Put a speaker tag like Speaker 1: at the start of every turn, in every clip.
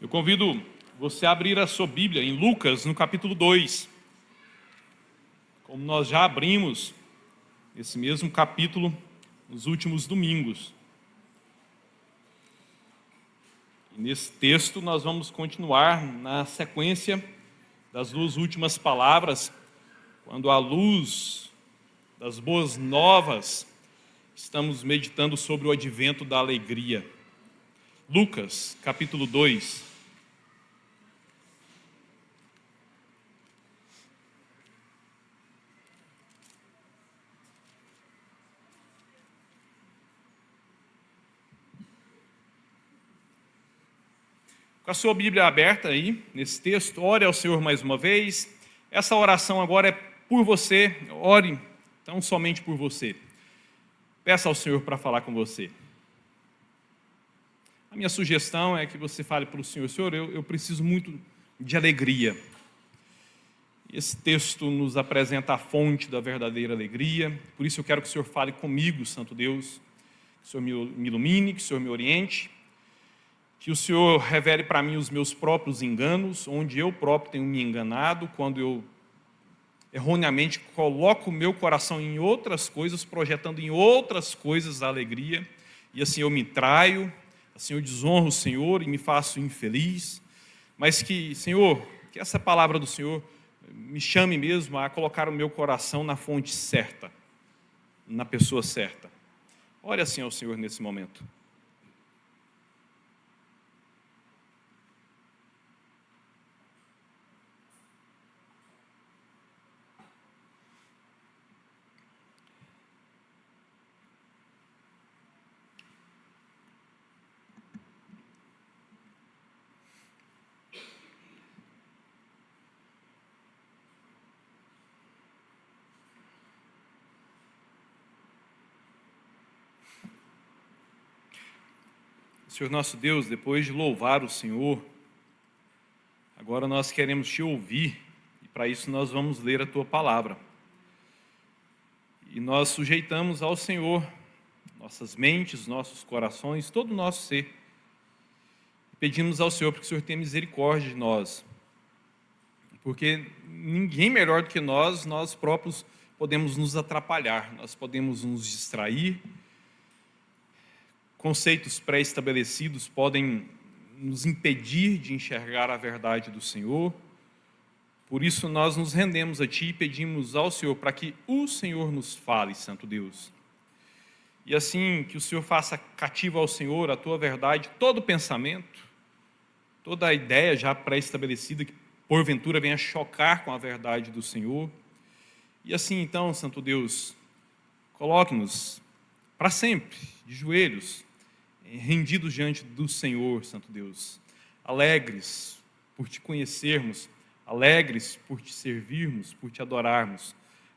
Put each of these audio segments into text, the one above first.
Speaker 1: Eu convido você a abrir a sua Bíblia em Lucas, no capítulo 2. Como nós já abrimos esse mesmo capítulo nos últimos domingos. E nesse texto nós vamos continuar na sequência das duas últimas palavras, quando à luz das boas novas estamos meditando sobre o advento da alegria. Lucas, capítulo 2. Com a sua Bíblia aberta aí, nesse texto, ore ao Senhor mais uma vez. Essa oração agora é por você, ore tão somente por você. Peça ao Senhor para falar com você. A minha sugestão é que você fale para o Senhor: Senhor, eu preciso muito de alegria. Esse texto nos apresenta a fonte da verdadeira alegria, por isso eu quero que o Senhor fale comigo, Santo Deus, que o Senhor me ilumine, que o Senhor me oriente, que o Senhor revele para mim os meus próprios enganos, onde eu próprio tenho me enganado, quando eu erroneamente coloco o meu coração em outras coisas, projetando em outras coisas a alegria, e assim eu me traio, assim eu desonro o Senhor e me faço infeliz, mas que, Senhor, que essa palavra do Senhor me chame mesmo a colocar o meu coração na fonte certa, na pessoa certa. Ore assim ao Senhor nesse momento. Senhor nosso Deus, depois de louvar o Senhor, agora nós queremos te ouvir, e para isso nós vamos ler a tua palavra. E nós sujeitamos ao Senhor nossas mentes, nossos corações, todo o nosso ser. Pedimos ao Senhor para que o Senhor tenha misericórdia de nós, porque ninguém melhor do que nós próprios podemos nos atrapalhar, nós podemos nos distrair. Conceitos pré-estabelecidos podem nos impedir de enxergar a verdade do Senhor. Por isso nós nos rendemos a Ti e pedimos ao Senhor para que o Senhor nos fale, Santo Deus. E assim que o Senhor faça cativo ao Senhor a Tua verdade, todo pensamento, toda a ideia já pré-estabelecida que porventura venha chocar com a verdade do Senhor. E assim então, Santo Deus, coloque-nos para sempre de joelhos, rendidos diante do Senhor, Santo Deus, alegres por Te conhecermos, alegres por Te servirmos, por Te adorarmos.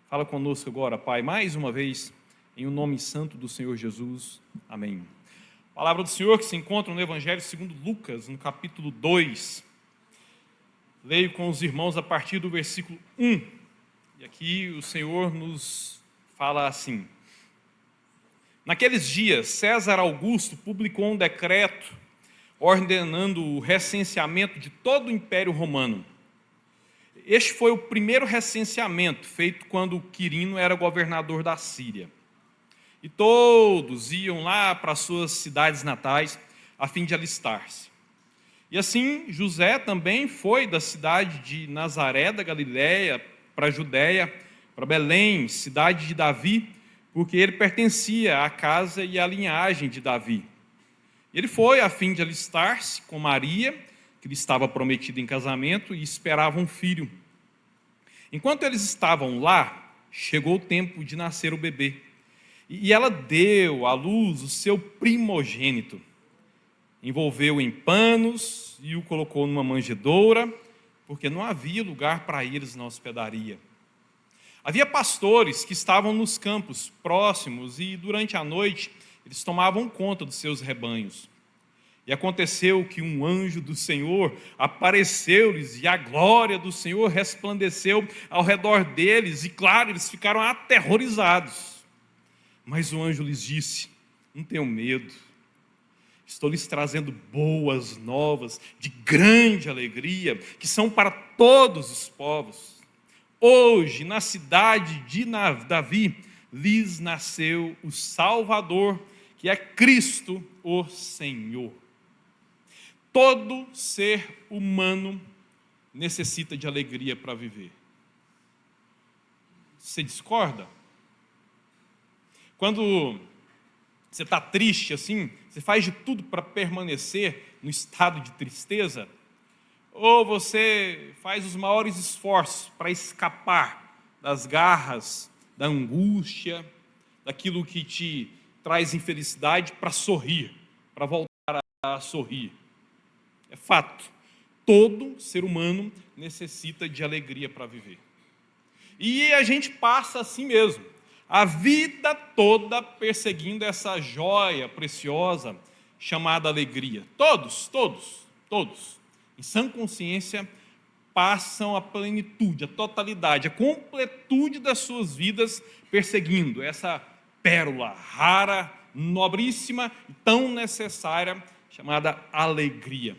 Speaker 1: Fala conosco agora, Pai, mais uma vez, em o nome santo do Senhor Jesus. Amém. A palavra do Senhor que se encontra no Evangelho segundo Lucas, no capítulo 2. Leio com os irmãos a partir do versículo 1. E aqui o Senhor nos fala assim: Naqueles dias, César Augusto publicou um decreto ordenando o recenseamento de todo o Império Romano. Este foi o primeiro recenseamento feito quando Quirino era governador da Síria. E todos iam lá para suas cidades natais a fim de alistar-se. E assim, José também foi da cidade de Nazaré, da Galiléia, para a Judéia, para Belém, cidade de Davi, porque ele pertencia à casa e à linhagem de Davi. Ele foi a fim de alistar-se com Maria, que lhe estava prometida em casamento, e esperava um filho. Enquanto eles estavam lá, chegou o tempo de nascer o bebê. E ela deu à luz o seu primogênito. Envolveu-o em panos e o colocou numa manjedoura, porque não havia lugar para eles na hospedaria. Havia pastores que estavam nos campos próximos e, durante a noite, eles tomavam conta dos seus rebanhos. E aconteceu que um anjo do Senhor apareceu-lhes e a glória do Senhor resplandeceu ao redor deles. E, claro, eles ficaram aterrorizados. Mas o anjo lhes disse: não tenham medo. Estou lhes trazendo boas novas de grande alegria, que são para todos os povos. Hoje, na cidade de Davi, lhes nasceu o Salvador, que é Cristo, o Senhor. Todo ser humano necessita de alegria para viver. Você discorda? Quando você está triste assim, você faz de tudo para permanecer no estado de tristeza? Ou você faz os maiores esforços para escapar das garras, da angústia, daquilo que te traz infelicidade, para sorrir, para voltar a sorrir? É fato. Todo ser humano necessita de alegria para viver. E a gente passa assim mesmo, a vida toda perseguindo essa joia preciosa chamada alegria. Todos, em sã consciência, passam a plenitude, a totalidade, a completude das suas vidas perseguindo essa pérola rara, nobríssima e tão necessária chamada alegria.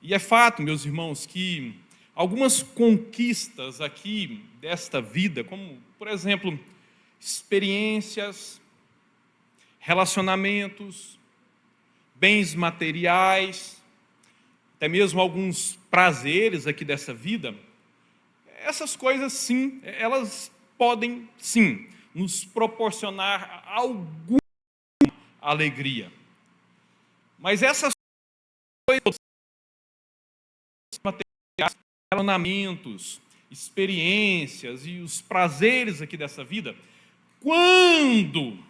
Speaker 1: E é fato, meus irmãos, que algumas conquistas aqui desta vida, como, por exemplo, experiências, relacionamentos, bens materiais, até mesmo alguns prazeres aqui dessa vida, essas coisas, sim, elas podem, sim, nos proporcionar alguma alegria. Mas essas coisas, materiais, relacionamentos, experiências e os prazeres aqui dessa vida, quando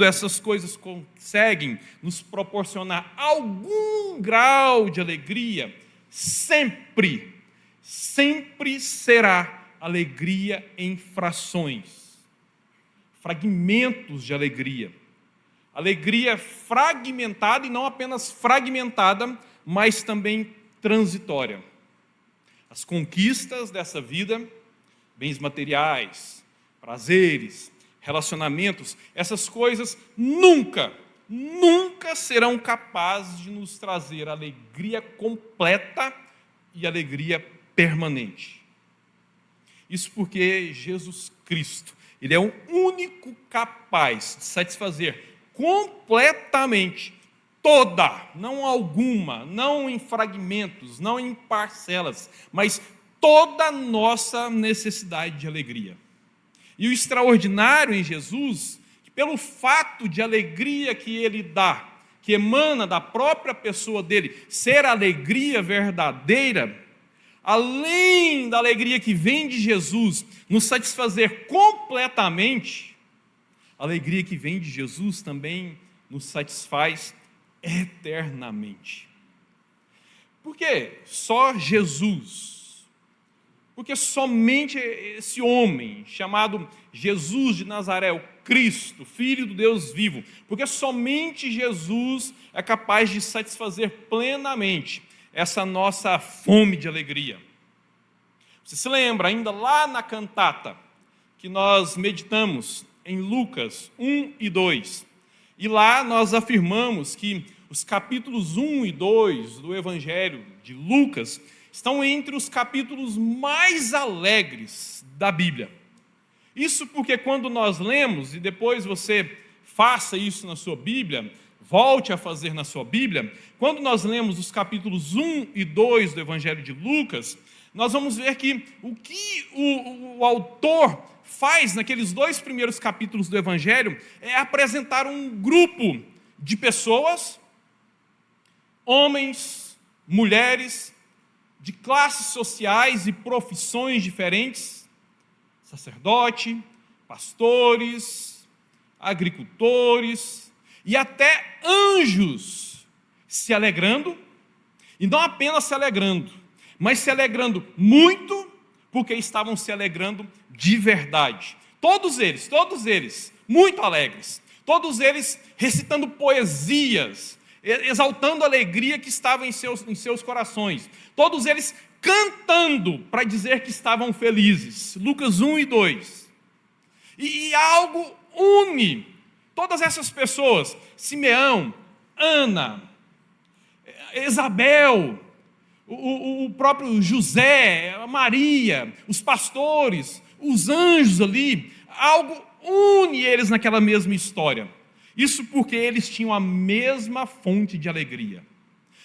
Speaker 1: essas coisas conseguem nos proporcionar algum grau de alegria, sempre será alegria em frações, fragmentos de alegria. Alegria fragmentada, e não apenas fragmentada, mas também transitória. As conquistas dessa vida, bens materiais, prazeres, relacionamentos, essas coisas nunca serão capazes de nos trazer alegria completa e alegria permanente. Isso porque Jesus Cristo, Ele é o único capaz de satisfazer completamente toda, não alguma, não em fragmentos, não em parcelas, mas toda a nossa necessidade de alegria. E o extraordinário em Jesus, que pelo fato de alegria que Ele dá, que emana da própria pessoa dele, ser a alegria verdadeira, além da alegria que vem de Jesus nos satisfazer completamente, a alegria que vem de Jesus também nos satisfaz eternamente. Por que só Jesus? Porque somente esse homem, chamado Jesus de Nazaré, o Cristo, Filho do Deus vivo, porque somente Jesus é capaz de satisfazer plenamente essa nossa fome de alegria. Você se lembra, ainda lá na cantata, que nós meditamos em Lucas 1 e 2, e lá nós afirmamos que os capítulos 1 e 2 do Evangelho de Lucas estão entre os capítulos mais alegres da Bíblia. Isso porque quando nós lemos, e depois você faça isso na sua Bíblia, volte a fazer na sua Bíblia, quando nós lemos os capítulos 1 e 2 do Evangelho de Lucas, nós vamos ver que o que o autor faz naqueles 2 primeiros capítulos do Evangelho é apresentar um grupo de pessoas, homens, mulheres, de classes sociais e profissões diferentes, sacerdote, pastores, agricultores e até anjos se alegrando, e não apenas se alegrando, mas se alegrando muito, porque estavam se alegrando de verdade. Todos eles, muito alegres, todos eles recitando poesias, exaltando a alegria que estava em seus corações, todos eles cantando para dizer que estavam felizes. Lucas 1 e 2. E algo une Todas essas pessoas, Simeão, Ana, Isabel, o próprio José, Maria, os pastores, os anjos ali, algo une eles naquela mesma história. Isso porque eles tinham a mesma fonte de alegria.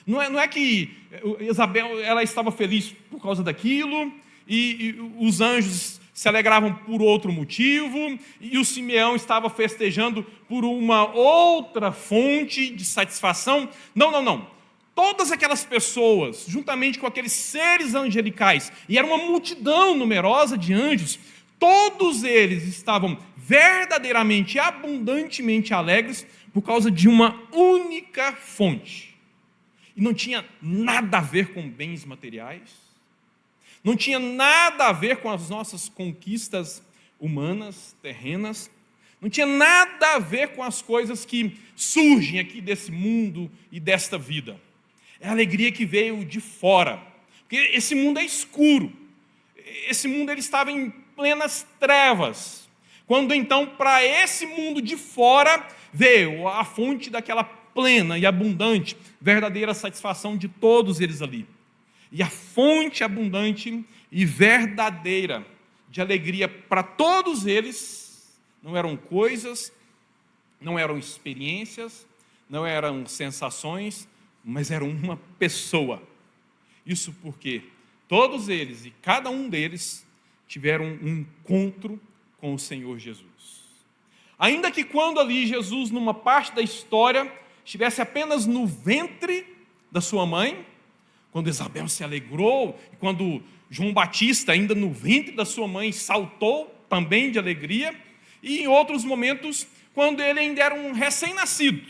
Speaker 1: Não é que Isabel ela estava feliz por causa daquilo, e os anjos se alegravam por outro motivo, e o Simeão estava festejando por uma outra fonte de satisfação. Não. Todas aquelas pessoas, juntamente com aqueles seres angelicais, e era uma multidão numerosa de anjos, todos eles estavam verdadeiramente, abundantemente alegres por causa de uma única fonte. E não tinha nada a ver com bens materiais, não tinha nada a ver com as nossas conquistas humanas, terrenas, não tinha nada a ver com as coisas que surgem aqui desse mundo e desta vida. É a alegria que veio de fora, porque esse mundo é escuro, esse mundo ele estava em plenas trevas, quando então para esse mundo de fora veio a fonte daquela plena e abundante, verdadeira satisfação de todos eles ali. E a fonte abundante e verdadeira de alegria para todos eles não eram coisas, não eram experiências, não eram sensações, mas era uma pessoa. Isso porque todos eles e cada um deles tiveram um encontro com o Senhor Jesus. Ainda que quando ali Jesus, numa parte da história, estivesse apenas no ventre da sua mãe, quando Isabel se alegrou, e quando João Batista, ainda no ventre da sua mãe, saltou também de alegria, e em outros momentos, quando ele ainda era um recém-nascido,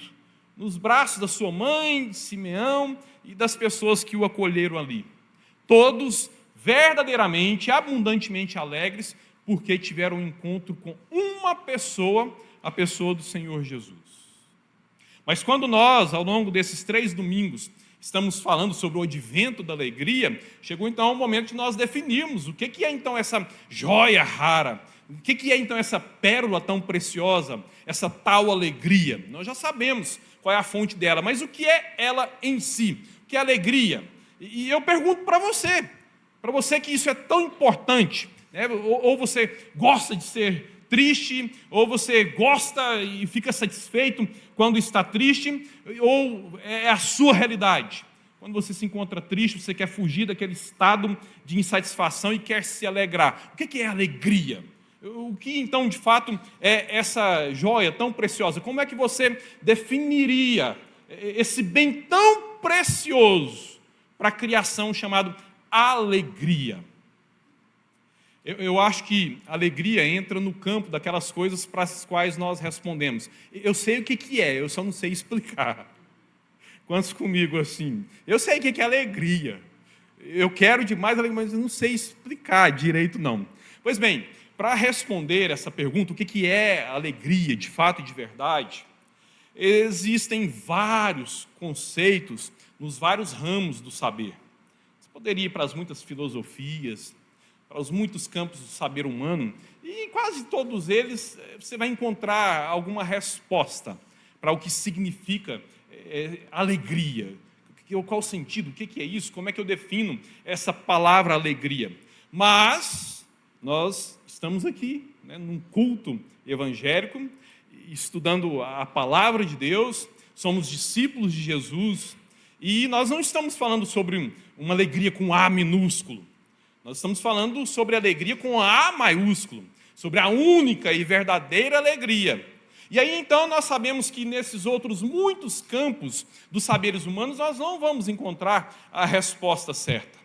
Speaker 1: nos braços da sua mãe, de Simeão e das pessoas que o acolheram ali. Todos verdadeiramente, abundantemente alegres, porque tiveram um encontro com uma pessoa, a pessoa do Senhor Jesus. Mas quando nós, ao longo desses 3 domingos, estamos falando sobre o advento da alegria, chegou então o momento de nós definirmos o que é então essa joia rara, o que é então essa pérola tão preciosa, essa tal alegria. Nós já sabemos qual é a fonte dela, mas o que é ela em si? O que é alegria? E eu pergunto para você que isso é tão importante, né? Ou você gosta de ser triste, ou você gosta e fica satisfeito quando está triste, ou é a sua realidade. Quando você se encontra triste, você quer fugir daquele estado de insatisfação e quer se alegrar. O que é alegria? O que então de fato é essa joia tão preciosa? Como é que você definiria esse bem tão precioso para a criação chamado alegria? Eu acho que alegria entra no campo daquelas coisas para as quais nós respondemos. Eu sei o que é, eu só não sei explicar. Quantos comigo assim? Eu sei o que é alegria. Eu quero demais alegria, mas eu não sei explicar direito não. Pois bem, para responder essa pergunta, o que é alegria de fato e de verdade, existem vários conceitos nos vários ramos do saber. Você poderia ir para as muitas filosofias, para os muitos campos do saber humano, e em quase todos eles você vai encontrar alguma resposta para o que significa alegria. Qual o sentido? O que é isso? Como é que eu defino essa palavra alegria? Mas nós estamos aqui, né, num culto evangélico, estudando a palavra de Deus, somos discípulos de Jesus, e nós não estamos falando sobre uma alegria com A minúsculo. Nós estamos falando sobre alegria com A maiúsculo, sobre a única e verdadeira alegria. E aí então nós sabemos que nesses outros muitos campos dos saberes humanos nós não vamos encontrar a resposta certa.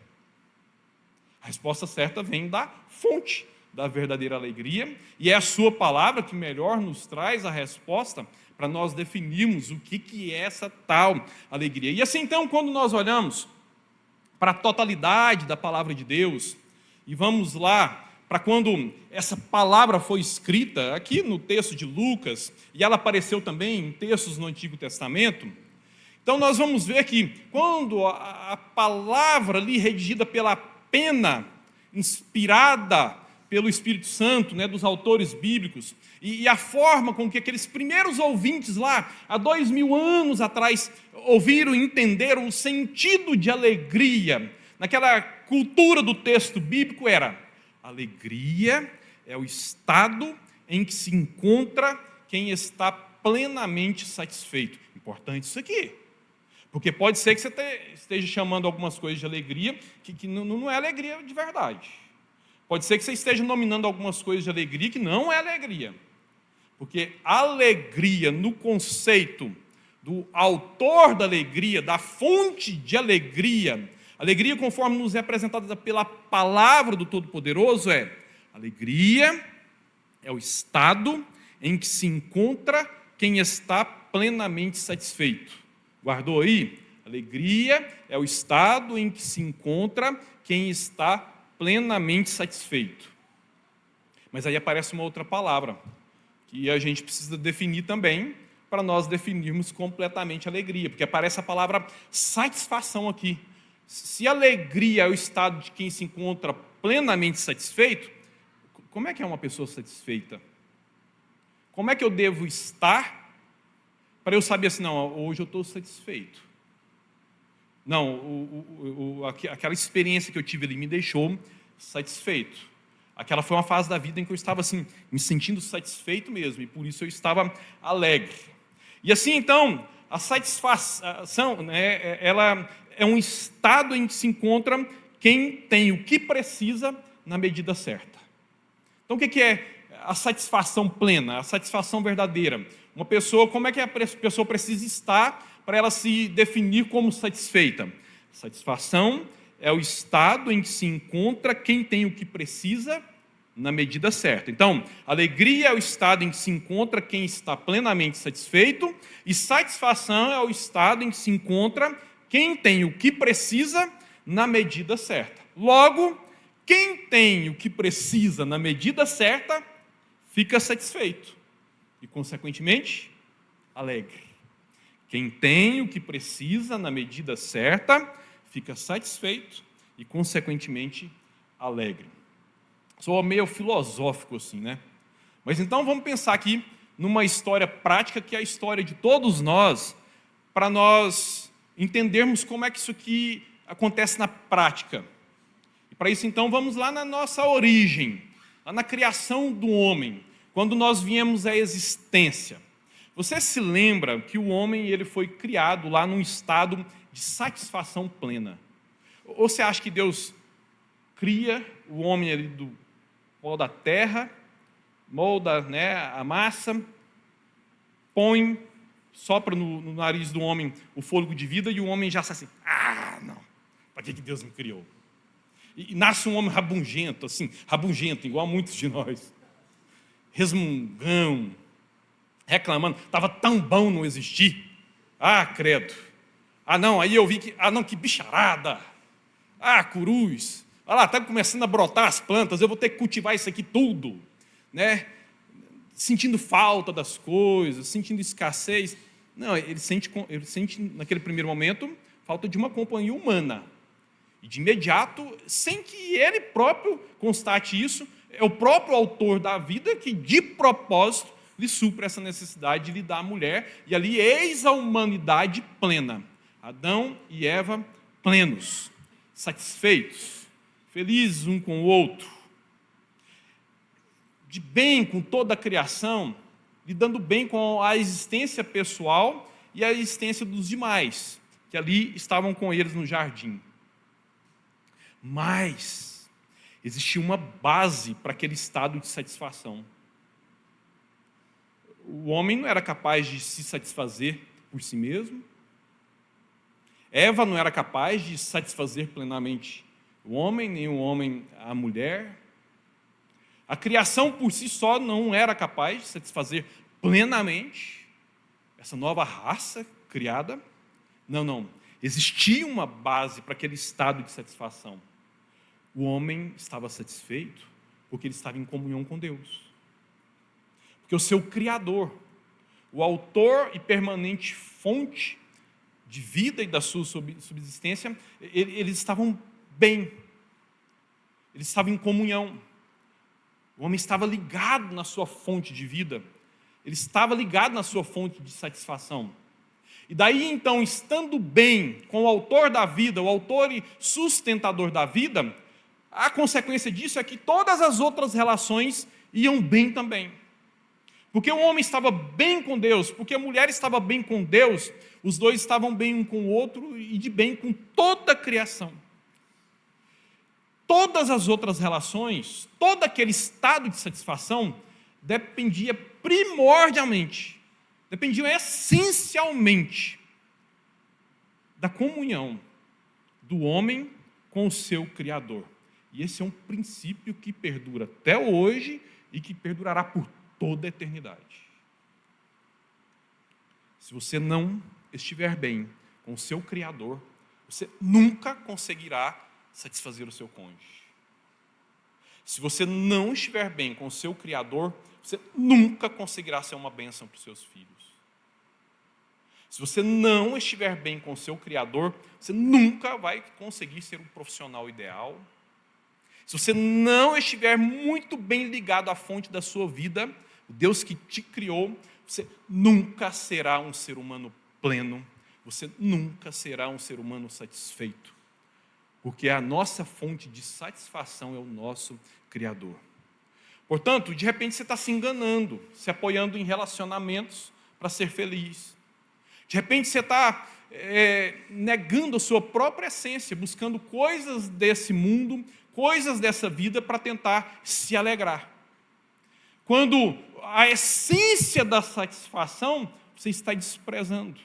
Speaker 1: A resposta certa vem da fonte da verdadeira alegria, e é a sua palavra que melhor nos traz a resposta para nós definirmos o que é essa tal alegria. E assim então, quando nós olhamos para a totalidade da palavra de Deus, e vamos lá para quando essa palavra foi escrita, aqui no texto de Lucas, e ela apareceu também em textos no Antigo Testamento, então nós vamos ver que quando a palavra ali redigida pela pena inspirada pelo Espírito Santo, né, dos autores bíblicos, e a forma com que aqueles primeiros ouvintes lá, há 2000 anos atrás, ouviram e entenderam o sentido de alegria, naquela cultura do texto bíblico era: alegria é o estado em que se encontra quem está plenamente satisfeito. Importante isso aqui. Porque pode ser que você esteja chamando algumas coisas de alegria que não é alegria de verdade. Pode ser que você esteja nominando algumas coisas de alegria que não é alegria. Porque alegria, no conceito do autor da alegria, da fonte de alegria, alegria conforme nos é apresentada pela palavra do Todo-Poderoso alegria é o estado em que se encontra quem está plenamente satisfeito. Guardou aí? Alegria é o estado em que se encontra quem está plenamente satisfeito. Mas aí aparece uma outra palavra, que a gente precisa definir também, para nós definirmos completamente a alegria, porque aparece a palavra satisfação aqui. Se alegria é o estado de quem se encontra plenamente satisfeito, como é que é uma pessoa satisfeita? Como é que eu devo estar para eu saber assim, não, hoje eu estou satisfeito? Não, aquela experiência que eu tive ali me deixou satisfeito. Aquela foi uma fase da vida em que eu estava assim, me sentindo satisfeito mesmo, e por isso eu estava alegre. E assim, então, a satisfação, né, ela é um estado em que se encontra quem tem o que precisa na medida certa. Então, o que é a satisfação plena, a satisfação verdadeira? Uma pessoa, como é que a pessoa precisa estar para ela se definir como satisfeita? Satisfação é o estado em que se encontra quem tem o que precisa na medida certa. Então, alegria é o estado em que se encontra quem está plenamente satisfeito, e satisfação é o estado em que se encontra quem tem o que precisa na medida certa. Logo, quem tem o que precisa na medida certa, fica satisfeito e, consequentemente, alegre. Quem tem o que precisa na medida certa, fica satisfeito e, consequentemente, alegre. Sou meio filosófico assim, né? Mas então vamos pensar aqui numa história prática, que é a história de todos nós, para nós entendermos como é que isso aqui acontece na prática. E para isso, então, vamos lá na nossa origem, lá na criação do homem, quando nós viemos à existência. Você se lembra que o homem ele foi criado lá num estado de satisfação plena? Ou você acha que Deus cria o homem ali do pó da terra, molda, né, a massa, põe, sopra no nariz do homem o fôlego de vida, e o homem já está assim, não, para que Deus me criou? E nasce um homem rabugento, assim, rabugento, igual a muitos de nós, resmungão, reclamando, estava tão bom não existir, credo, não, aí eu vi que, não, que bicharada, cruz, olha lá, está começando a brotar as plantas, eu vou ter que cultivar isso aqui tudo, né? Sentindo falta das coisas, sentindo escassez. Não, ele sente naquele primeiro momento falta de uma companhia humana. E de imediato, sem que ele próprio constate isso, é o próprio autor da vida que de propósito lhe supra essa necessidade de lhe dar a mulher, e ali eis a humanidade plena. Adão e Eva plenos, satisfeitos, felizes um com o outro, de bem com toda a criação, lidando bem com a existência pessoal e a existência dos demais, que ali estavam com eles no jardim. Mas existia uma base para aquele estado de satisfação. O homem não era capaz de se satisfazer por si mesmo. Eva não era capaz de satisfazer plenamente o homem, nem o homem a mulher. A criação por si só não era capaz de satisfazer plenamente essa nova raça criada. Não. Existia uma base para aquele estado de satisfação. O homem estava satisfeito porque ele estava em comunhão com Deus. Porque o seu Criador, o autor e permanente fonte de vida e da sua subsistência, eles estavam bem, eles estavam em comunhão. O homem estava ligado na sua fonte de vida. Ele estava ligado na sua fonte de satisfação. E daí, então, estando bem com o autor da vida, o autor e sustentador da vida, a consequência disso é que todas as outras relações iam bem também. Porque o homem estava bem com Deus, porque a mulher estava bem com Deus, os dois estavam bem um com o outro e de bem com toda a criação. Todas as outras relações, todo aquele estado de satisfação dependia primordialmente, dependiam essencialmente da comunhão do homem com o seu Criador. E esse é um princípio que perdura até hoje e que perdurará por toda a eternidade. Se você não estiver bem com o seu Criador, você nunca conseguirá satisfazer o seu cônjuge. Se você não estiver bem com o seu Criador, você nunca conseguirá ser uma bênção para os seus filhos. Se você não estiver bem com o seu Criador, você nunca vai conseguir ser um profissional ideal. Se você não estiver muito bem ligado à fonte da sua vida, o Deus que te criou, você nunca será um ser humano pleno, você nunca será um ser humano satisfeito. Porque a nossa fonte de satisfação é o nosso Criador. Portanto, de repente você está se enganando, se apoiando em relacionamentos para ser feliz. De repente você está negando a sua própria essência, buscando coisas desse mundo, coisas dessa vida para tentar se alegrar. Quando a essência da satisfação você está desprezando.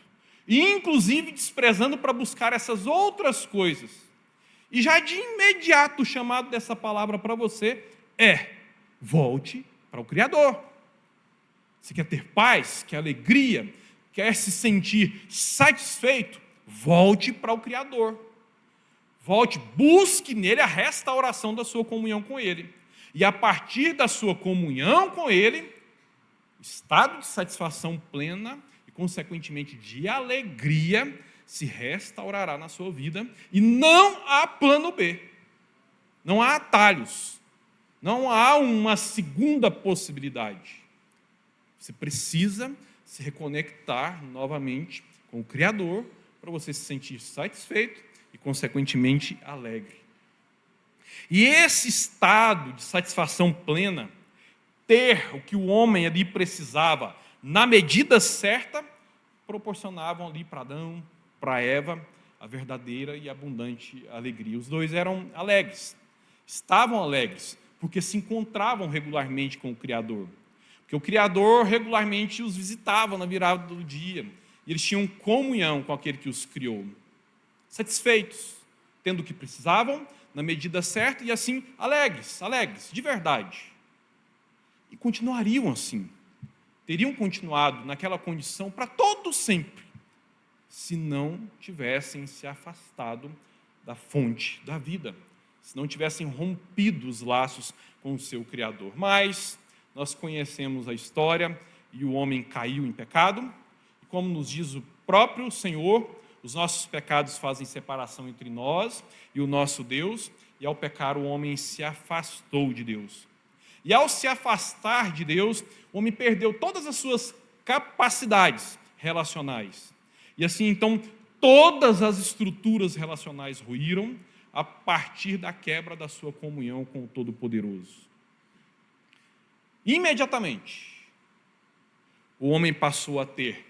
Speaker 1: E inclusive desprezando para buscar essas outras coisas. E já de imediato o chamado dessa palavra para você é: volte para o Criador. Você quer ter paz, quer alegria, quer se sentir satisfeito? Volte para o Criador. Volte, busque nele a restauração da sua comunhão com ele. E a partir da sua comunhão com ele, estado de satisfação plena e, consequentemente, de alegria se restaurará na sua vida, e não há plano B, não há atalhos, não há uma segunda possibilidade. Você precisa se reconectar novamente com o Criador para você se sentir satisfeito e, consequentemente, alegre. E esse estado de satisfação plena, ter o que o homem ali precisava na medida certa, proporcionavam ali para Adão, para Eva, a verdadeira e abundante alegria. Os dois eram alegres, estavam alegres, porque se encontravam regularmente com o Criador. Porque o Criador regularmente os visitava na virada do dia, e eles tinham comunhão com aquele que os criou. Satisfeitos, tendo o que precisavam, na medida certa, e assim, alegres, de verdade. E continuariam assim, teriam continuado naquela condição para todo sempre, se não tivessem se afastado da fonte da vida, se não tivessem rompido os laços com o seu Criador. Mas nós conhecemos a história, e o homem caiu em pecado, e como nos diz o próprio Senhor, os nossos pecados fazem separação entre nós e o nosso Deus, e ao pecar o homem se afastou de Deus. E ao se afastar de Deus, o homem perdeu todas as suas capacidades relacionais. E assim, então, todas as estruturas relacionais ruíram a partir da quebra da sua comunhão com o Todo-Poderoso. Imediatamente, o homem passou a ter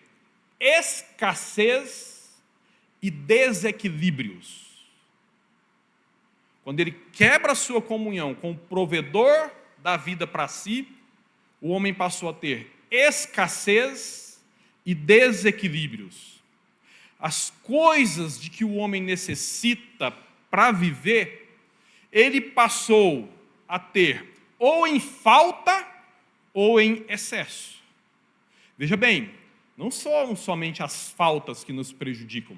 Speaker 1: escassez e desequilíbrios. Quando ele quebra a sua comunhão com o provedor da vida para si, o homem passou a ter escassez e desequilíbrios. As coisas de que o homem necessita para viver, ele passou a ter ou em falta ou em excesso. Veja bem, não são somente as faltas que nos prejudicam.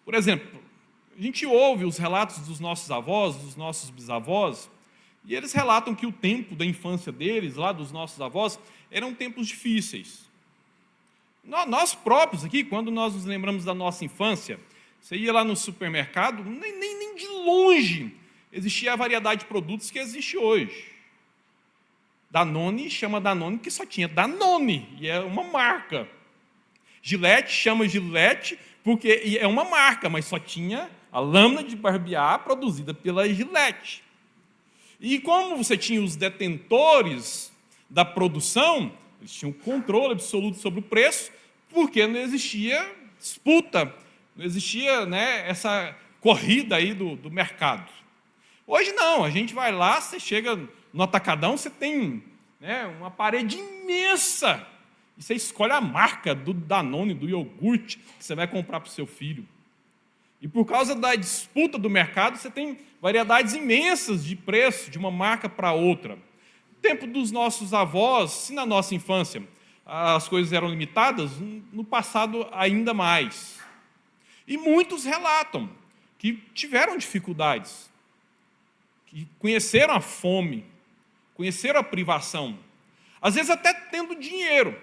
Speaker 1: Por exemplo, a gente ouve os relatos dos nossos avós, dos nossos bisavós, e eles relatam que o tempo da infância deles, lá dos nossos avós, eram tempos difíceis. Nós próprios aqui, quando nós nos lembramos da nossa infância, você ia lá no supermercado, nem de longe existia a variedade de produtos que existe hoje. Danone chama Danone porque só tinha Danone, e é uma marca. Gillette chama Gillette porque é uma marca, mas só tinha a lâmina de barbear produzida pela Gillette. E como você tinha os detentores da produção, eles tinham controle absoluto sobre o preço, porque não existia disputa, não existia, né, essa corrida aí do mercado. Hoje não, a gente vai lá, você chega no atacadão, você tem, né, uma parede imensa, e você escolhe a marca do Danone, do iogurte, que você vai comprar para o seu filho. E por causa da disputa do mercado, você tem variedades imensas de preço de uma marca para outra. No tempo dos nossos avós, se na nossa infância as coisas eram limitadas, no passado ainda mais. E muitos relatam que tiveram dificuldades, que conheceram a fome, conheceram a privação, às vezes até tendo dinheiro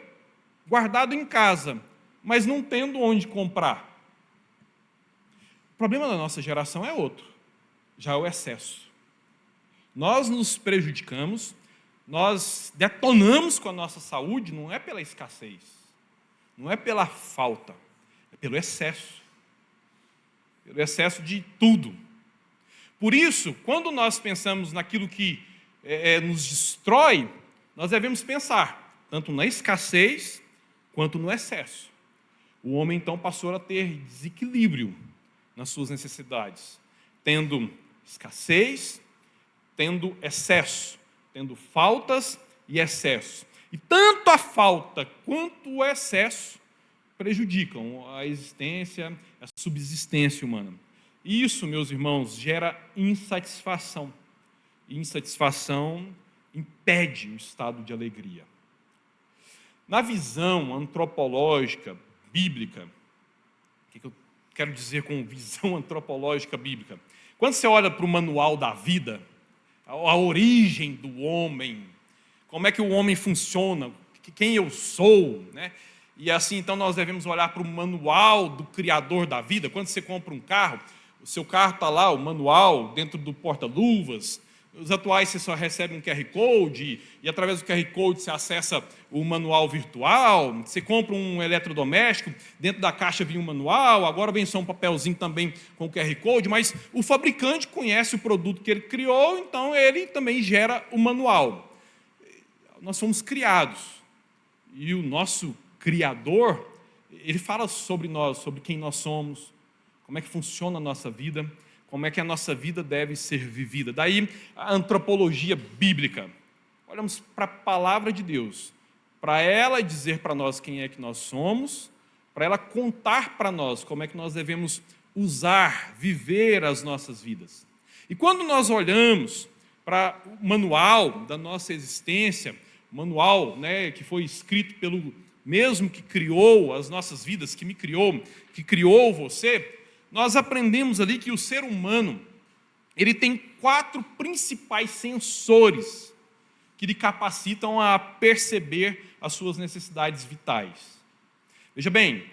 Speaker 1: guardado em casa, mas não tendo onde comprar. O problema da nossa geração é outro, já é o excesso. Nós nos prejudicamos, nós detonamos com a nossa saúde, não é pela escassez, não é pela falta, é pelo excesso de tudo. Por isso, quando nós pensamos naquilo que nos destrói, nós devemos pensar tanto na escassez quanto no excesso. O homem, então, passou a ter desequilíbrio nas suas necessidades, tendo escassez, tendo excesso, tendo faltas e excessos. E tanto a falta quanto o excesso prejudicam a existência, a subsistência humana. E isso, meus irmãos, gera insatisfação. E insatisfação impede o estado de alegria. Na visão antropológica bíblica, o que eu quero dizer com visão antropológica bíblica? Quando você olha para o manual da vida, a origem do homem, como é que o homem funciona, quem eu sou, né? E assim, então, nós devemos olhar para o manual do Criador da vida. Quando você compra um carro, o seu carro está lá, o manual, dentro do porta-luvas. Os atuais você só recebe um QR Code, e através do QR Code você acessa o manual virtual. Você compra um eletrodoméstico, dentro da caixa vem um manual, agora vem só um papelzinho também com o QR Code, mas o fabricante conhece o produto que ele criou, então ele também gera o manual. Nós fomos criados, e o nosso Criador, ele fala sobre nós, sobre quem nós somos, como é que funciona a nossa vida, como é que a nossa vida deve ser vivida. Daí a antropologia bíblica. Olhamos para a palavra de Deus, para ela dizer para nós quem é que nós somos, para ela contar para nós como é que nós devemos usar, viver as nossas vidas. E quando nós olhamos para o manual da nossa existência, o manual, né, que foi escrito pelo mesmo que criou as nossas vidas, que me criou, que criou você, nós aprendemos ali que o ser humano, ele tem 4 principais sensores que lhe capacitam a perceber as suas necessidades vitais. Veja bem,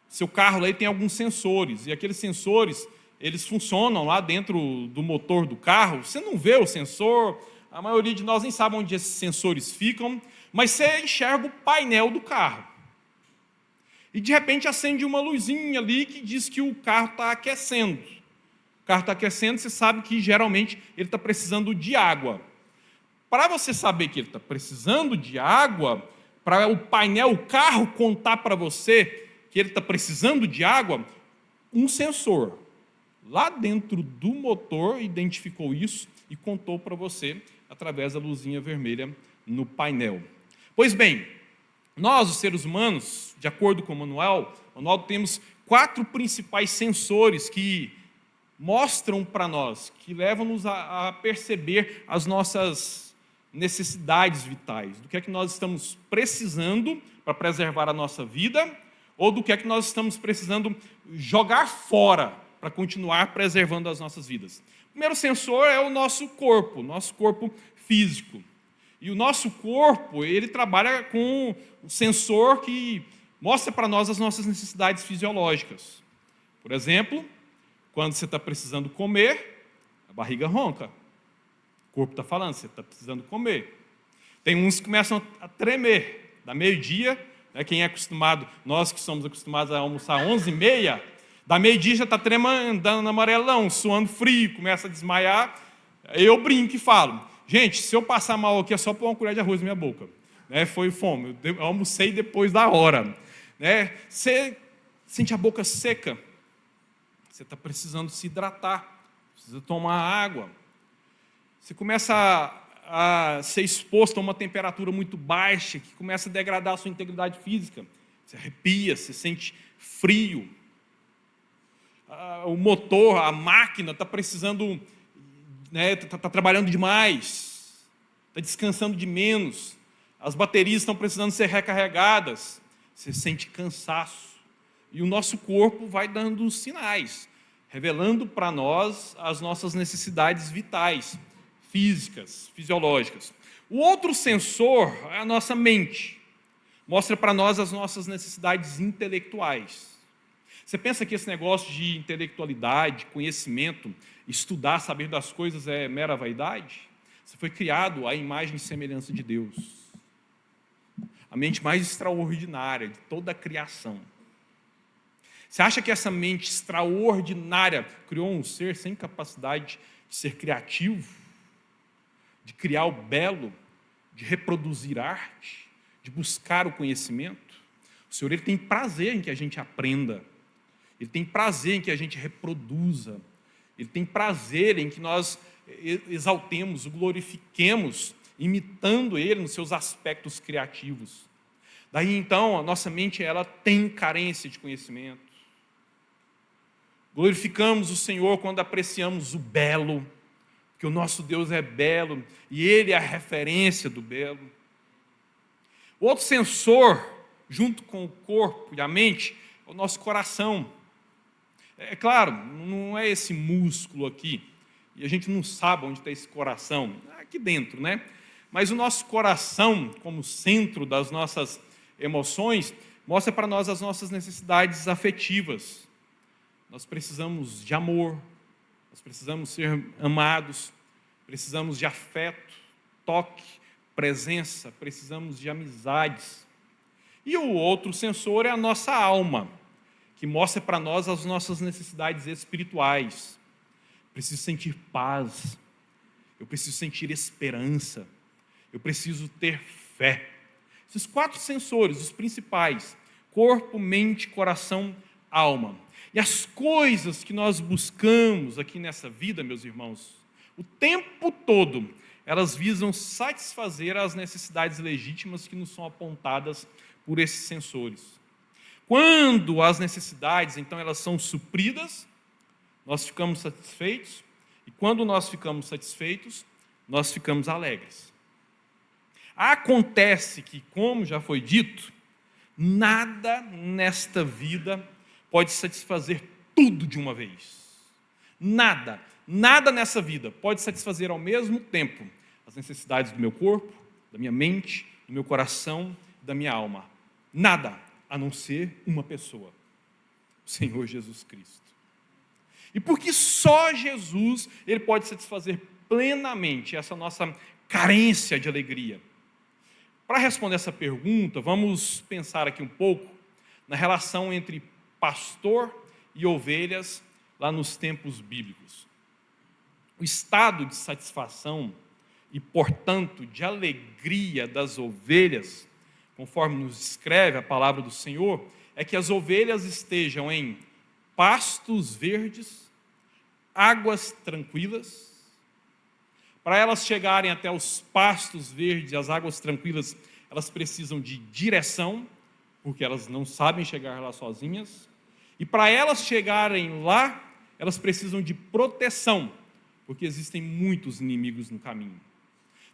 Speaker 1: seu carro lá tem alguns sensores, e aqueles sensores, eles funcionam lá dentro do motor do carro. Você não vê o sensor, a maioria de nós nem sabe onde esses sensores ficam, mas você enxerga o painel do carro. E de repente acende uma luzinha ali que diz que o carro está aquecendo. O carro está aquecendo, você sabe que geralmente ele está precisando de água. Para você saber que ele está precisando de água, para o painel, o carro contar para você que ele está precisando de água, um sensor lá dentro do motor identificou isso e contou para você através da luzinha vermelha no painel. Pois bem, nós, os seres humanos, de acordo com o manual, temos 4 principais sensores que mostram para nós, que levam-nos a perceber as nossas necessidades vitais, do que é que nós estamos precisando para preservar a nossa vida, ou do que é que nós estamos precisando jogar fora para continuar preservando as nossas vidas. O primeiro sensor é o nosso corpo físico. E o nosso corpo, ele trabalha com um sensor que mostra para nós as nossas necessidades fisiológicas. Por exemplo, quando você está precisando comer, barriga ronca. O corpo está falando, você está precisando comer. Tem uns que começam a tremer. Da meio-dia, né, quem é acostumado, nós que somos acostumados a almoçar 11h30, da meio-dia já está tremendo, andando amarelão, suando frio, começa a desmaiar. Eu brinco e falo, gente, se eu passar mal aqui é só pôr uma colher de arroz na minha boca. Né, foi fome, eu almocei depois da hora. Né, você sente a boca seca, você está precisando se hidratar, precisa tomar água. Você começa a ser exposto a uma temperatura muito baixa, que começa a degradar a sua integridade física. Você arrepia, você sente frio. O motor, a máquina está precisando, né, está trabalhando demais, está descansando de menos. As baterias estão precisando ser recarregadas. Você sente cansaço. E o nosso corpo vai dando sinais, revelando para nós as nossas necessidades vitais, físicas, fisiológicas. O outro sensor é a nossa mente. Mostra para nós as nossas necessidades intelectuais. Você pensa que esse negócio de intelectualidade, conhecimento, estudar, saber das coisas é mera vaidade? Você foi criado à imagem e semelhança de Deus. A mente mais extraordinária de toda a criação. Você acha que essa mente extraordinária criou um ser sem capacidade de ser criativo, de criar o belo, de reproduzir arte, de buscar o conhecimento? O Senhor, Ele tem prazer em que a gente aprenda, Ele tem prazer em que a gente reproduza, Ele tem prazer em que nós exaltemos, o glorifiquemos, imitando Ele nos seus aspectos criativos. Daí então, a nossa mente ela tem carência de conhecimento. Glorificamos o Senhor quando apreciamos o belo, porque o nosso Deus é belo e Ele é a referência do belo. O outro sensor, junto com o corpo e a mente, é o nosso coração. É claro, não é esse músculo aqui, e a gente não sabe onde está esse coração, aqui dentro, né? Mas o nosso coração, como centro das nossas emoções, mostra para nós as nossas necessidades afetivas. Nós precisamos de amor, nós precisamos ser amados, precisamos de afeto, toque, presença, precisamos de amizades. E o outro sensor é a nossa alma, que mostra para nós as nossas necessidades espirituais. Eu preciso sentir paz, eu preciso sentir esperança, eu preciso ter fé. Esses 4 sensores, os principais: corpo, mente, coração, alma. E as coisas que nós buscamos aqui nessa vida, meus irmãos, o tempo todo, elas visam satisfazer as necessidades legítimas que nos são apontadas por esses sensores. Quando as necessidades, então, elas são supridas, nós ficamos satisfeitos, e quando nós ficamos satisfeitos, nós ficamos alegres. Acontece que, como já foi dito, nada nesta vida pode satisfazer tudo de uma vez. Nada nessa vida pode satisfazer ao mesmo tempo as necessidades do meu corpo, da minha mente, do meu coração, da minha alma. Nada, a não ser uma pessoa, o Senhor Jesus Cristo. E porque só Jesus, Ele pode satisfazer plenamente essa nossa carência de alegria. Para responder essa pergunta, vamos pensar aqui um pouco na relação entre pastor e ovelhas lá nos tempos bíblicos. O estado de satisfação e, portanto, de alegria das ovelhas, conforme nos descreve a palavra do Senhor, é que as ovelhas estejam em pastos verdes, águas tranquilas. Para elas chegarem até os pastos verdes, as águas tranquilas, elas precisam de direção, porque elas não sabem chegar lá sozinhas. E para elas chegarem lá, elas precisam de proteção, porque existem muitos inimigos no caminho.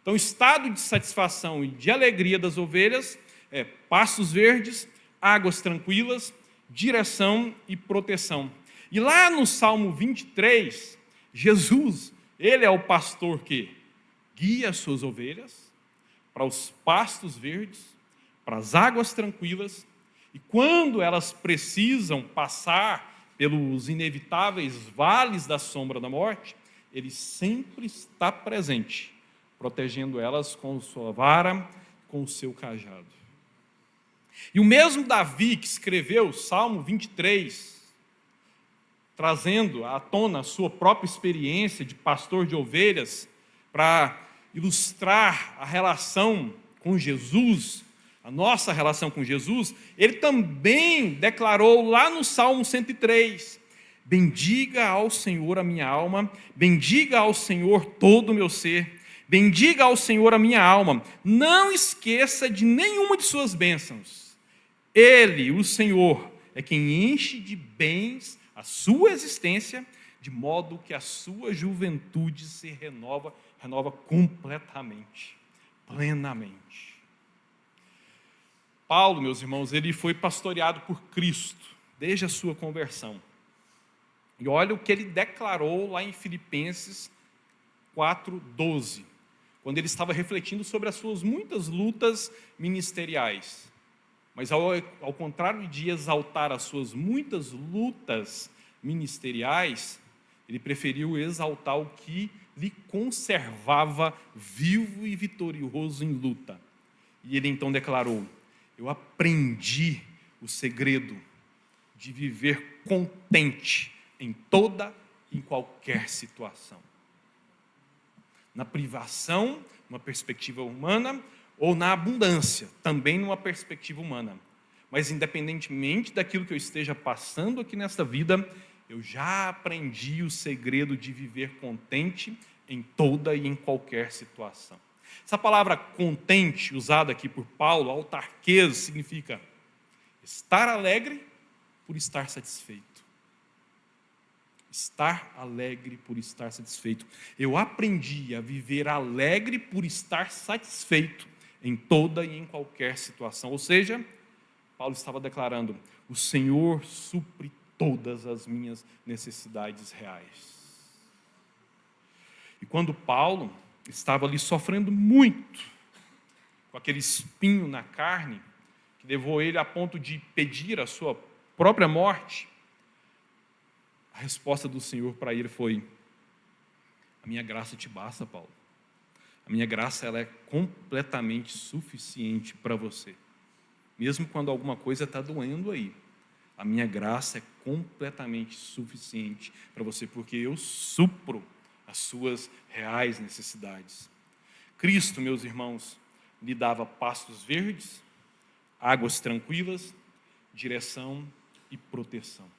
Speaker 1: Então, o estado de satisfação e de alegria das ovelhas é pastos verdes, águas tranquilas, direção e proteção. E lá no Salmo 23, Jesus, Ele é o pastor que guia as suas ovelhas para os pastos verdes, para as águas tranquilas, e quando elas precisam passar pelos inevitáveis vales da sombra da morte, Ele sempre está presente, protegendo elas com sua vara, com o seu cajado. E o mesmo Davi que escreveu o Salmo 23, trazendo à tona a sua própria experiência de pastor de ovelhas, para ilustrar a relação com Jesus, a nossa relação com Jesus, ele também declarou lá no Salmo 103, bendiga ao Senhor a minha alma, bendiga ao Senhor todo o meu ser, bendiga ao Senhor a minha alma, não esqueça de nenhuma de suas bênçãos. Ele, o Senhor, é quem enche de bens a sua existência, de modo que a sua juventude se renova completamente, plenamente. Paulo, meus irmãos, ele foi pastoreado por Cristo desde a sua conversão. E olha o que ele declarou lá em Filipenses 4:12, quando ele estava refletindo sobre as suas muitas lutas ministeriais. Mas ao contrário de exaltar as suas muitas lutas ministeriais, ele preferiu exaltar o que lhe conservava vivo e vitorioso em luta. E ele então declarou: eu aprendi o segredo de viver contente em toda e em qualquer situação. Na privação, numa perspectiva humana, ou na abundância, também numa perspectiva humana. Mas independentemente daquilo que eu esteja passando aqui nesta vida, eu já aprendi o segredo de viver contente em toda e em qualquer situação. Essa palavra contente, usada aqui por Paulo, autarquês, significa estar alegre por estar satisfeito. Estar alegre por estar satisfeito. Eu aprendi a viver alegre por estar satisfeito em toda e em qualquer situação. Ou seja, Paulo estava declarando: o Senhor supre todas as minhas necessidades reais. E quando Paulo estava ali sofrendo muito, com aquele espinho na carne, que levou ele a ponto de pedir a sua própria morte, a resposta do Senhor para ele foi: a minha graça te basta, Paulo. A minha graça, ela é completamente suficiente para você. Mesmo quando alguma coisa está doendo aí, a minha graça é completamente suficiente para você, porque eu supro as suas reais necessidades. Cristo, meus irmãos, lhe dava pastos verdes, águas tranquilas, direção e proteção.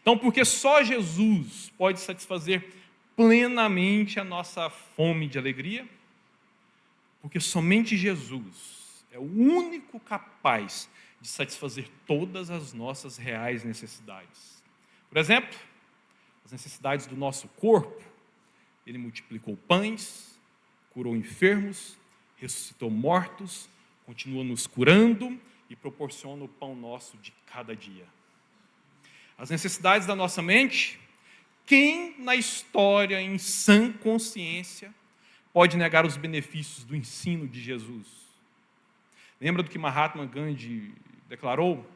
Speaker 1: Então, porque só Jesus pode satisfazer plenamente a nossa fome de alegria, porque somente Jesus é o único capaz de satisfazer todas as nossas reais necessidades. Por exemplo, as necessidades do nosso corpo. Ele multiplicou pães, curou enfermos, ressuscitou mortos, continua nos curando e proporciona o pão nosso de cada dia. As necessidades da nossa mente. Quem na história, em sã consciência, pode negar os benefícios do ensino de Jesus? Lembra do que Mahatma Gandhi declarou?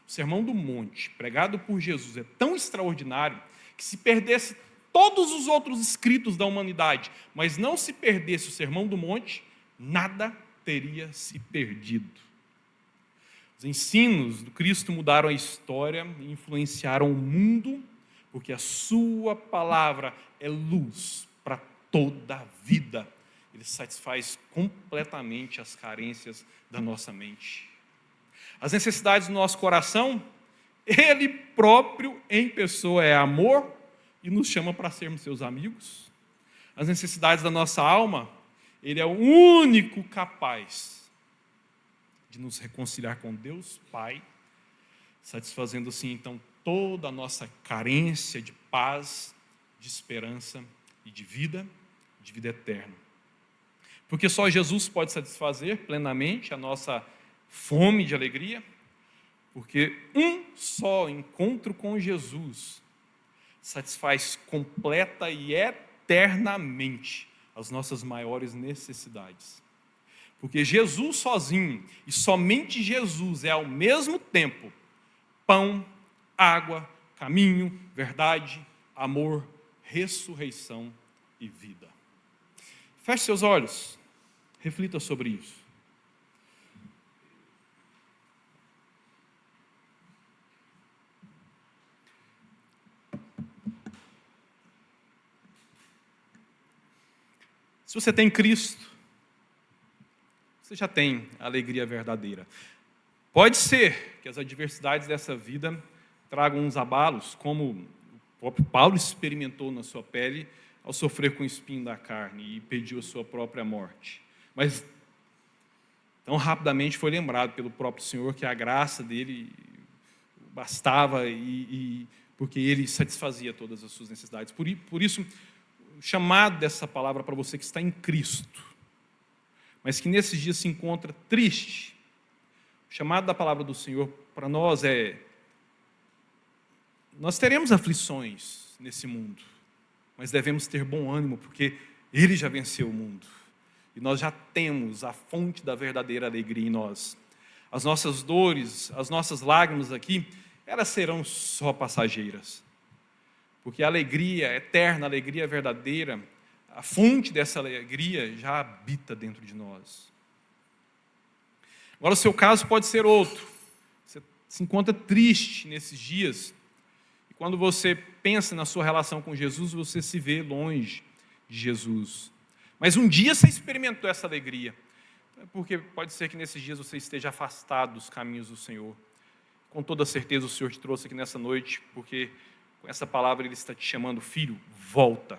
Speaker 1: O Sermão do Monte, pregado por Jesus, é tão extraordinário que se perdesse todos os outros escritos da humanidade, mas não se perdesse o Sermão do Monte, nada teria se perdido. Os ensinos do Cristo mudaram a história e influenciaram o mundo, porque a sua palavra é luz para toda a vida. Ele satisfaz completamente as carências da nossa mente. As necessidades do nosso coração, ele próprio em pessoa é amor e nos chama para sermos seus amigos. As necessidades da nossa alma, ele é o único capaz de nos reconciliar com Deus Pai, satisfazendo assim então toda a nossa carência de paz, de esperança e de vida eterna. Porque só Jesus pode satisfazer plenamente a nossa fome de alegria, porque um só encontro com Jesus satisfaz completa e eternamente as nossas maiores necessidades. Porque Jesus sozinho, e somente Jesus, é ao mesmo tempo pão, água, caminho, verdade, amor, ressurreição e vida. Feche seus olhos, reflita sobre isso. Se você tem Cristo, você já tem a alegria verdadeira. Pode ser que as adversidades dessa vida tragam uns abalos, como o próprio Paulo experimentou na sua pele ao sofrer com o espinho da carne e pediu a sua própria morte. Mas tão rapidamente foi lembrado pelo próprio Senhor que a graça dele bastava porque ele satisfazia todas as suas necessidades. Por isso, o chamado dessa palavra para você que está em Cristo, mas que nesses dias se encontra triste, o chamado da palavra do Senhor para nós nós teremos aflições nesse mundo, mas devemos ter bom ânimo, porque Ele já venceu o mundo, e nós já temos a fonte da verdadeira alegria em nós. As nossas dores, as nossas lágrimas aqui, elas serão só passageiras, porque a alegria eterna, a alegria verdadeira, a fonte dessa alegria já habita dentro de nós. Agora, o seu caso pode ser outro. Você se encontra triste nesses dias, e quando você pensa na sua relação com Jesus, você se vê longe de Jesus. Mas um dia você experimentou essa alegria, porque pode ser que nesses dias você esteja afastado dos caminhos do Senhor. Com toda certeza o Senhor te trouxe aqui nessa noite, porque com essa palavra Ele está te chamando, filho, volta.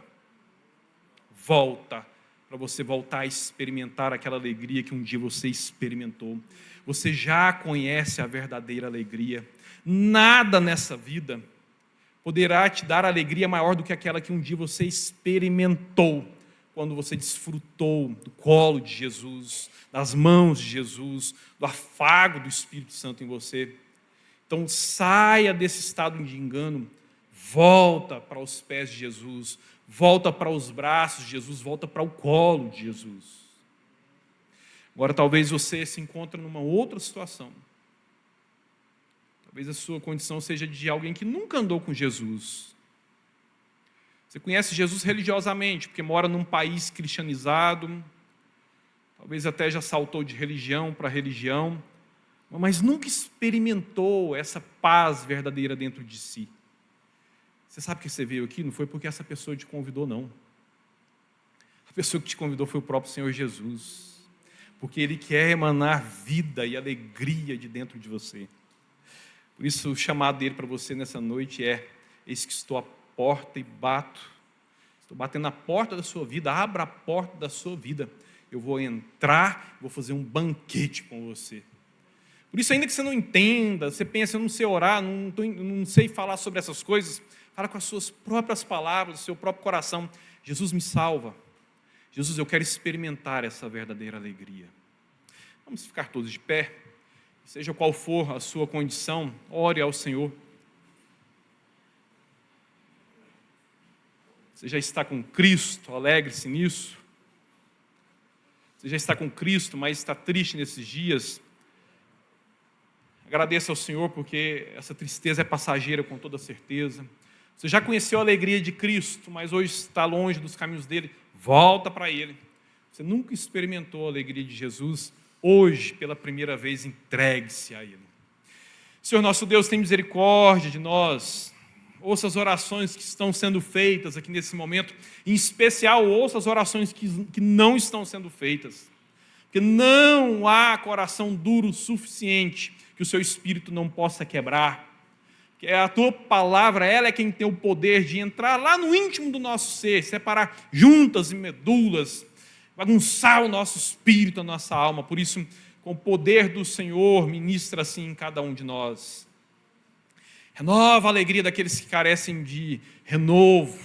Speaker 1: Volta, para você voltar a experimentar aquela alegria que um dia você experimentou. Você já conhece a verdadeira alegria. Nada nessa vida poderá te dar alegria maior do que aquela que um dia você experimentou, quando você desfrutou do colo de Jesus, das mãos de Jesus, do afago do Espírito Santo em você. Então saia desse estado de engano, volta para os pés de Jesus, volta para os braços de Jesus, volta para o colo de Jesus. Agora talvez você se encontre numa outra situação. Talvez a sua condição seja de alguém que nunca andou com Jesus. Você conhece Jesus religiosamente, porque mora num país cristianizado, talvez até já saltou de religião para religião, mas nunca experimentou essa paz verdadeira dentro de si. Você sabe que você veio aqui? Não foi porque essa pessoa te convidou, não. A pessoa que te convidou foi o próprio Senhor Jesus, porque Ele quer emanar vida e alegria de dentro de você. Por isso, o chamado dele para você nessa noite é: eis que estou à porta e bato. Estou batendo na porta da sua vida, abra a porta da sua vida. Eu vou entrar, vou fazer um banquete com você. Por isso, ainda que você não entenda, você pensa, eu não sei orar, não sei falar sobre essas coisas, fala com as suas próprias palavras, o seu próprio coração. Jesus, me salva. Jesus, eu quero experimentar essa verdadeira alegria. Vamos ficar todos de pé. Seja qual for a sua condição, ore ao Senhor. Você já está com Cristo, alegre-se nisso. Você já está com Cristo, mas está triste nesses dias. Agradeça ao Senhor, porque essa tristeza é passageira com toda certeza. Você já conheceu a alegria de Cristo, mas hoje está longe dos caminhos dele. Volta para Ele. Você nunca experimentou a alegria de Jesus. Hoje, pela primeira vez, entregue-se a Ele. Senhor nosso Deus, tem misericórdia de nós. Ouça as orações que estão sendo feitas aqui nesse momento. Em especial, ouça as orações que não estão sendo feitas. Porque não há coração duro o suficiente que o seu Espírito não possa quebrar. Que a tua palavra, ela é quem tem o poder de entrar lá no íntimo do nosso ser, separar juntas e medulas, bagunçar o nosso espírito, a nossa alma. Por isso, com o poder do Senhor, ministra assim em cada um de nós. Renova a alegria daqueles que carecem de renovo.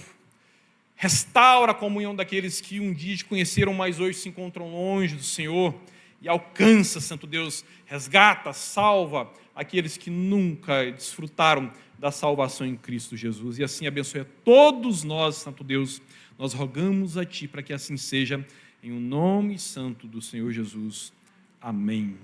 Speaker 1: Restaura a comunhão daqueles que um dia te conheceram, mas hoje se encontram longe do Senhor. E alcança, Santo Deus, resgata, salva aqueles que nunca desfrutaram da salvação em Cristo Jesus. E assim abençoe a todos nós, Santo Deus. Nós rogamos a Ti para que assim seja, em o nome santo do Senhor Jesus. Amém.